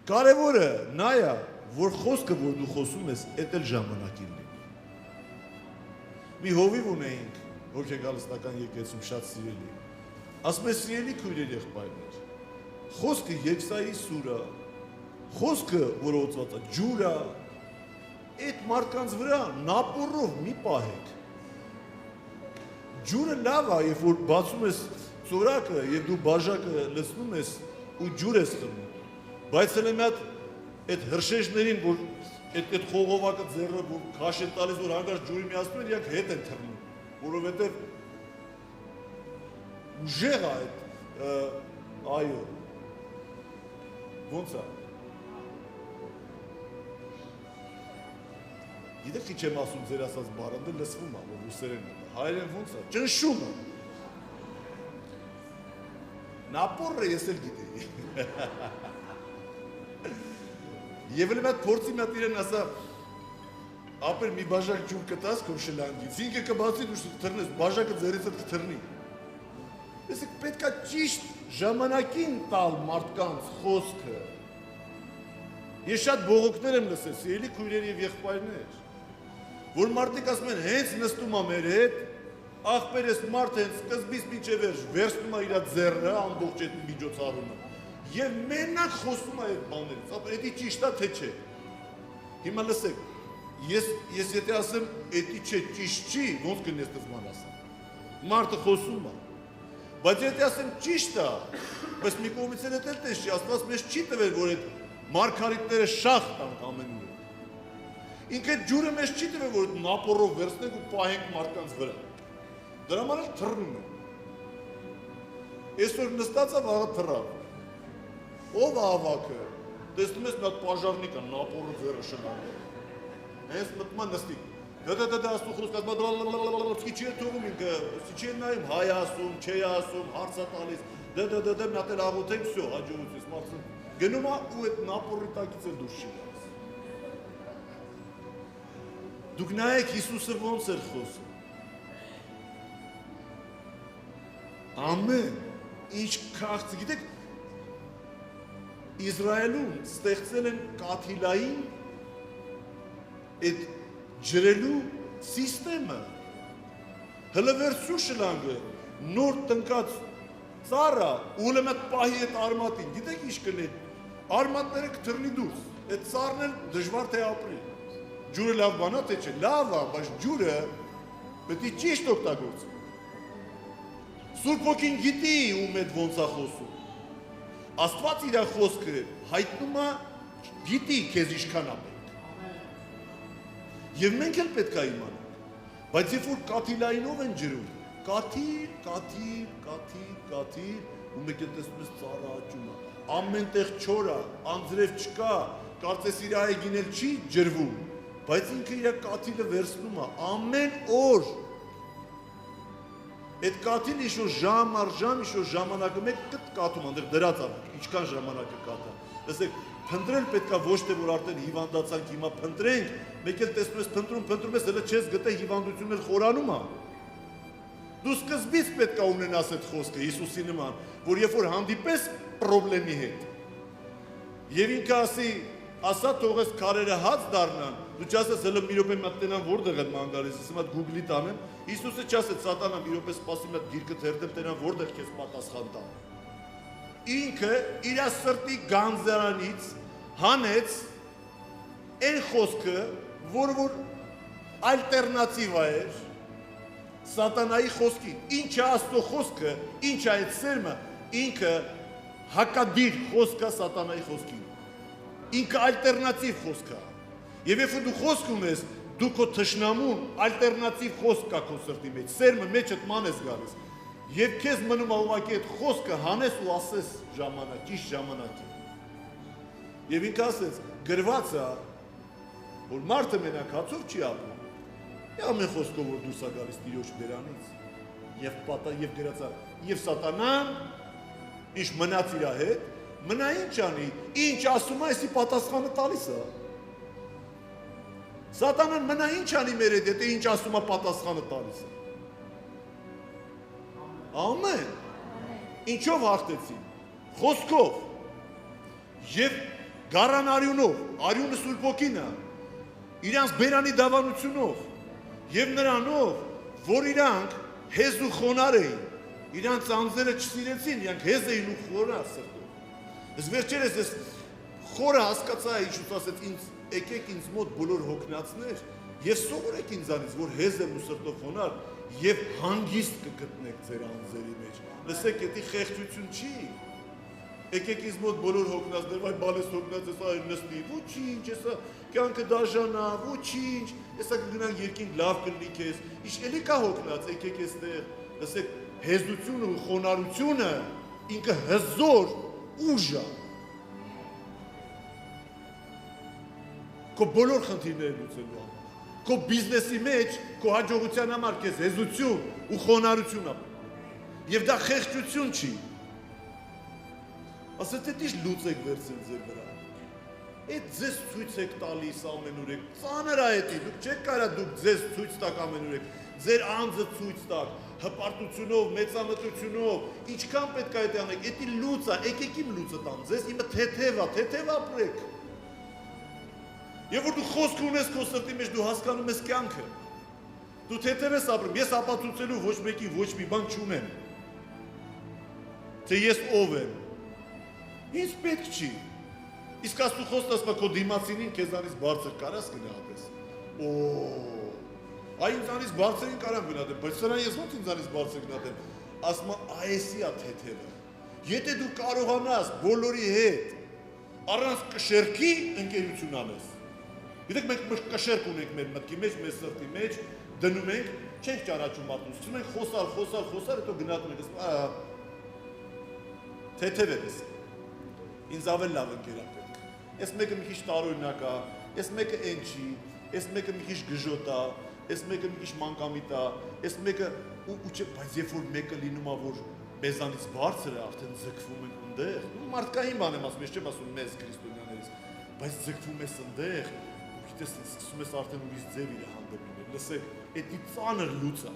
Կարևորը նա է, որ խոսքը, որ դու խոսում ես, այդ էլ ժամանակին լինի։ Մի հովիվ ունեինք, հոգեգալստական եկեղեցում շատ սիրելի։ Ասում է սիրելի քույրեր եղբայրներ, խոսքը Եսայի սուր է, խոսքը, որ օծված է, ջուր է, այդ մարդկանց վրա նապորով մի պահեք։ Ջուրը լավ է, երբ որ բացում ես ծորակը եւ դու բաժակը լցնում ես ու ջուր ես խմում։ Բայց էլ մի հատ այդ հրշեջներին, որ այդ խողովակը ձեռը որ քաշ են տալիս, որ հանկարծ ջուրի միացնում են, իրանք հետ են թռնում, որովհետեւ ուժեղ է այդ այո։ Ոնց է։ Գիտեք ինչ եմ ասում ձեր ասած բառը, լսվում է, որ ռուսերեն է։ Հայերեն ոնց է, ճնշում է։ Նապորը ես էլ գիտեի։ Եվ էլ մի հատ փորձի մի հատ իրեն ասա, ապեր մի բաժակ ջուր կտաս քո շլանգից, ինքը կբացի դու թռնես, բաժակը ձեռից կթռնի։ Այսինքն պետք է ճիշտ ժամանակին տալ մարդկանց խոսքը։ Ես շատ բողոքներ եմ լսել, սիրելի քույրեր եւ եղբայրներ, որ մարդիկ ասում են, հենց նստում է մեր հետ, ախպեր ես մարդ հենց սկզբից մինչև վերջ վերցնում է իր ձեռը, ամբողջ այդ միջոցառումը, եւ մենակ խոսում է այդ բաներից, ապա դա ճիշտ է թե չէ։ Հիմա լսեք, ես եթե ասեմ, դա չէ, ճիշտ չի, ոնց կնես դզման ասեմ։ Մարդը խոսում է, բայց եթե ասեմ ճիշտ է, բայց մի կողմից էլ դա տես չի, Աստված մեզ չի տվել, որ այդ մարգարիտները շախ տանք ամեն օր։ Ինքը ջուրը մեզ չի տվել, որ նապորով վերցնենք ու պահենք մարդկանց վրա։ Դրա համար էլ թռնում են։ Այսօր նստած է վաղը թռավ։ Ով է ավակը։ Տեսնում ես մի հատ պաժարնիկ է, նապորը ձեռը շնորհում։ Հենց մտնում է նստի։ Դա աստու խոսքը, չի թողում ինքը, չի նայում, հայ ասում, չի ասում, հարց է տալիս։ Դա մի հատ էլ աղոթենք, всё, հաջողություն, մարդը գնում է ու այդ նապորի տակից էլ դուրս չի գալիս։ Դուք նայեք Հիսուսը ոնց էր խոսում։ Ամեն ինչ քաղց, գիտեք, Իսրայելում ստեղծել են կաթիլային այդ ջրելու սիստեմը։ Հլվերցու շլանգը նոր տնկած ծառը ու լմատ պահի այդ արմատին։ Գիտեք ինչ կլինի։ Արմատները կթռնի դուրս։ Այդ ծառն էլ դժվար թե ապրի։ Ջուրը լավ բան է թե չէ։ Լավ է, բայց ջուրը պետք է ճիշտ օգտագործել։ Սուրբ Ոգին գիտի ում հետ ոնց է խոսում։ Աստված իր խոսքը հայտնում է, գիտի քեզ ինչքան է պետք։ Եվ մենք էլ պետք է իմանանք։ Բայց երբ որ կաթիլայինով են ջրում, կաթիլ, ու մեկ էլ տեսնում ես ծառը աճում է։ Ամենտեղ չոր է, անձրև չկա, կարծես իր այգին էլ չի ջրվում, բայց ինքը իր կաթիլը վերցնում է ամեն օր։ Այդ կաթիլը ինչ-որ ժամ առ ժամ, ինչ-որ ժամանակը մեկ կատում, այնտեղ դրած է, ինչքան ժամանակը կատա։ Լսեք, փնտրել պետք է ոչ թե որ արդեն հիվանդացանք, հիմա փնտրենք, մեկ էլ տեսնում ես փնտրում ես, հələ չես գտե հիվանդությունն էլ խորանում է։ Դու սկզբից պետք է ունենաս այդ խոսքը Հիսուսի նման, որ երբ որ հանդիպես խնդրի հետ, եւ ինքը ասա թողես քարերը հաց դառնան, դու չասես հələ մի րոպե մատ տենան որտեղ են ման գալիս, ասում եմ Google-ի տանեմ, Հիսուսը չասեց սատանա մի րոպե սպասի մատ գիրկը թերթեմ տենան որտեղ քեզ պատասխան տա։ Ինքը իր սրտի գանձարանից հանեց այն խոսքը, որ ալտերնատիվա էր սատանայի խոսքին։ Ինչ է Աստծո խոսքը, ինչ է այդ սերմը, ինքը հակադիր խոսքը սատանայի խոսքին։ Ինքը ալտերնատիվ խոսք է։ Եվ երբ դու խոսքում ես, դու քո թշնամուն ալտերնատիվ խոսք կա քո սրտի մեջ, սերմը մեջդ ման ես գալիս։ Եվ քեզ մնում է ուղղակի այդ խոսքը հանես ու ասես ժամանակ, ճիշտ ժամանակին։ Եվ ինքը ասեց, գրված է, որ մարդը մենակ հացով չի ապրում։ Ամեն խոսքով որ դուրս է գալիս Տիրոջ բերանից, եւ գրած է, եւ սատանան ինչ մնաց իր հետ, մնա ինչ անի, ինչ ասում է, այսի պատասխանը տալիս է։ Սատանան մնա ինչ անի մեր հետ, եթե ինչ ասում է պատասխանը տալիս է։ Ամեն։ Ինչով հաղթեցին։ Խոսքով։ Եվ գառան արյունով, արյունը Սուրբ Ոգին է, իրանց բերանի դավանությունով եւ նրանով, որ իրանք հեզ ու խոնար էին, իրանց անձերը չսիրեցին, իրանք հեզ էին ու խոնար սրտով։ Ես վերջերս ես խորը հասկացա, ինչ ասեց ինձ, եկեք ինձ մոտ բոլոր հոգնածներ եւ սովորեք ինձանից, որ հեզ եմ ու սրտով խոնար եւ հանգիստ կգտնեք ձեր անձերի մեջ։ Լսեք, դա խեղճություն չի։ Եկեք ինձ մոտ բոլոր հոգնածներ, վայ բալես հոգնած ես այ նստի, ոչինչ, հեսա կյանքը դաժանա, ոչինչ, հեսա կգնանք երկինք լավ կլինի քեզ։ Ինչ էլի կա հոգնած, եկեք այստեղ։ Լսեք, հեզությունը ու խոնարհությունը ինքը հզոր ուժ է։ Քո բոլոր խնդիրները լուծելու համար։ Քո բիզնեսի մեջ, քո հաջողության համար քեզ հեզություն ու խոնարհություն է։ Եվ դա խեղճություն չի։ Ասეთ է դիշ լուծեք վերցել ձեր վրա։ Այդ ձեզ ցույց եք տալիս ամենուրեք։ Ծանր է դա, դուք չեք կարա դուք ձեզ ցույց տաք ամենուրեք։ Ձեր անձը ցույց տաք, հպարտությունով, մեծամտությունով, ինչքան պետք է դա անեք։ Դա լուծ է, եկեք իմ լուծը տամ, ձեզ իմը թեթև ապրեք։ Եվ որ դու խոսք ունես քո սրտի մեջ, դու հասկանում ես կյանքը։ Դու թեթև ես ապրում, ես ապացուցելու ոչ մեկին ոչ մի բան չունեմ։ Թե ես ով եմ։ Ինձ պետք չի։ Իսկ աստու խոսքն ասում է քո դիմացինին քեզանից բարձր կարաս գնահատես։ Այ ինձանից բարձրին կարամ գնահատեմ, բայց սրան ես ո՞նց ինձանից բարձր գնահատեմ։ Ասում է այսի է թեթևը։ Եթե դու կարողանաս բոլորի հետ առանց կշերքի ընկերություն անես։ Գիտեք, մենք կշերք ունենք մեր մտքի մեջ, մեր սրտի մեջ, դնում ենք, չենք ճանաչում մարդուն, սկսում ենք խոսալ, հետո գնահատում ենք, ասում թեթև է դες։ Ինձ ավել լավ ընկերա պետք։ Այս մեկը մի քիչ տարօրինակ է, այս մեկը այն չի, այս մեկը մի քիչ գժոտ է, այս մեկը մի քիչ մանկամիտ է, այս մեկը ու չէ, բայց երբ որ մեկը լինում է, որ մեզանից բարձր է, արդեն ձգվում ենք ընդեղ։ Մարդկային բան եմ ասում, ես չեմ ասում մեզ քրիստոնյաներից, բայց ձգվում ես ընդեղ, գիտես, սկսում ես արդեն ուրիշ ձև իր հանդեպ լինել։ Լսեք, դա ծանր լուծ է։